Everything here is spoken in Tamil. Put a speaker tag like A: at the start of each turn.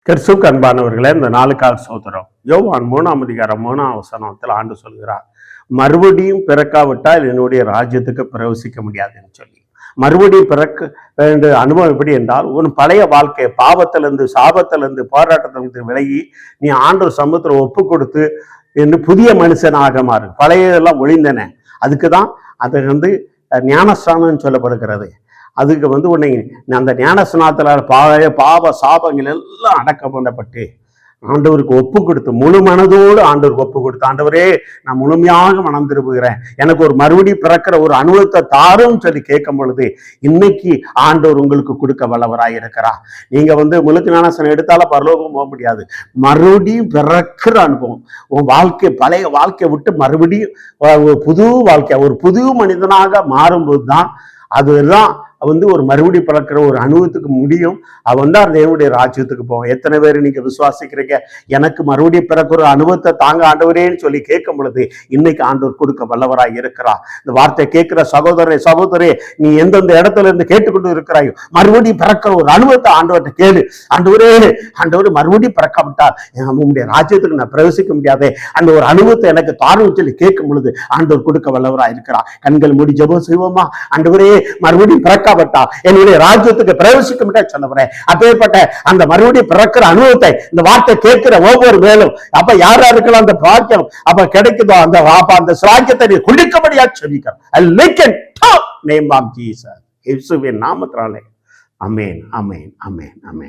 A: கிறிஸ்துவுக்கு அன்பானவர்களே, இந்த நாளுக்காக சோதரம். யோவான் 3:3 ஆண்டு சொல்கிறார், மறுபடியும் பிறக்காவிட்டால் என்னுடைய ராஜ்யத்துக்கு பிரவேசிக்க முடியாதுன்னு சொல்லி. மறுபடியும் பிறக்க வேண்டிய அனுபவம் எப்படி என்றால், உன் பழைய வாழ்க்கை பாவத்திலிருந்து, சாபத்திலிருந்து, போராட்டத்திலிருந்து விலகி நீ ஆண்டவர் சமூகத்தில் ஒப்பு கொடுத்து என்று புதிய மனுஷனாக மாறு. பழையதெல்லாம் ஒழிந்தன. அதுக்கு தான் அது ஞானஸ்தானம் சொல்லப்படுகிறது. அதுக்கு உன்னை அந்த ஞானஸ்நானத்தில் பாவ சாபங்கள் எல்லாம் அடக்கம் பண்ணப்பட்டு ஆண்டவருக்கு ஒப்பு கொடுத்து முழு மனதோடு ஆண்டவருக்கு ஒப்பு கொடுத்து, ஆண்டவரே நான் முழுமையாக மனம் திரும்புகிறேன், எனக்கு ஒரு மறுபடி பிறக்கிற ஒரு அனுபவத்தை தாரும் சொல்லி கேட்கும் பொழுது இன்னைக்கு ஆண்டவர் உங்களுக்கு கொடுக்க வல்லவராய் இருக்கிறார். நீங்க முழுக்க ஞானஸ்நானம் எடுத்தாலும் பரலோகம் போக முடியாது. மறுபடியும் பிறக்கிற அனுபவம், உன் வாழ்க்கை பழைய வாழ்க்கையை விட்டு மறுபடியும் புது வாழ்க்கை, ஒரு புது மனிதனாக மாறும்போது தான் அதுதான் ஒரு மறுபடி பிறக்கிற ஒரு அனுபவத்துக்கு முடியும். தான் தேவனுடைய ராஜ்யத்துக்கு போவோம். எத்தனை பேர் நீங்க விசுவாசிக்கிறீங்க, எனக்கு மறுபடியும் பிறக்கிற ஒரு அனுபவத்தை தாங்க ஆண்டவரேன்னு சொல்லி கேட்கும் பொழுது இன்னைக்கு ஆண்டவர் கொடுக்க வல்லவராய் இருக்கிறார். இந்த வார்த்தை கேட்கிற சகோதரே, நீ எந்தெந்த இடத்துல இருந்து கேட்டுக்கொண்டு இருக்கிறாயோ மறுபடியும் பிறக்கிற ஒரு அனுபவத்தை ஆண்டவர்கிட்ட கேளு. ஆண்டவரே மறுபடியும் பிறக்காவிட்டால் உங்களுடைய ராஜ்யத்துக்கு நான் பிரவேசிக்க முடியாதே, அந்த ஒரு அனுபவத்தை எனக்கு தாரும் சொல்லி கேட்கும் பொழுது ஆண்டவர் கொடுக்க வல்லவராய் இருக்கிறார். கண்கள் மூடி ஜெபம் செய்வோமா? ஆண்டவரே மறுபடியும் பிறக்காவிட்டா என்னுடைய ராஜ்யத்துக்கு பிரவேசிக்க முடியாது சொன்னவரேன். அப்பேற்பட்ட அந்த மறுபடியும் பிறக்கிற அனுபவத்தை இந்த வார்த்தை கேட்கிற ஒவ்வொரு மேலும் அப்ப யாரா இருக்கலாம் அந்த பாக்கியம் அப்ப கிடைக்குதோ அந்த சாக்கியத்தை நீ குளிக்கபடியா சொல்லிக்கிறேன். நேம் ஆஃப் ஜீசஸ், இயேசுவின் நாமத்தினாலே. ஆமென், ஆமென், ஆமென், ஆமென்.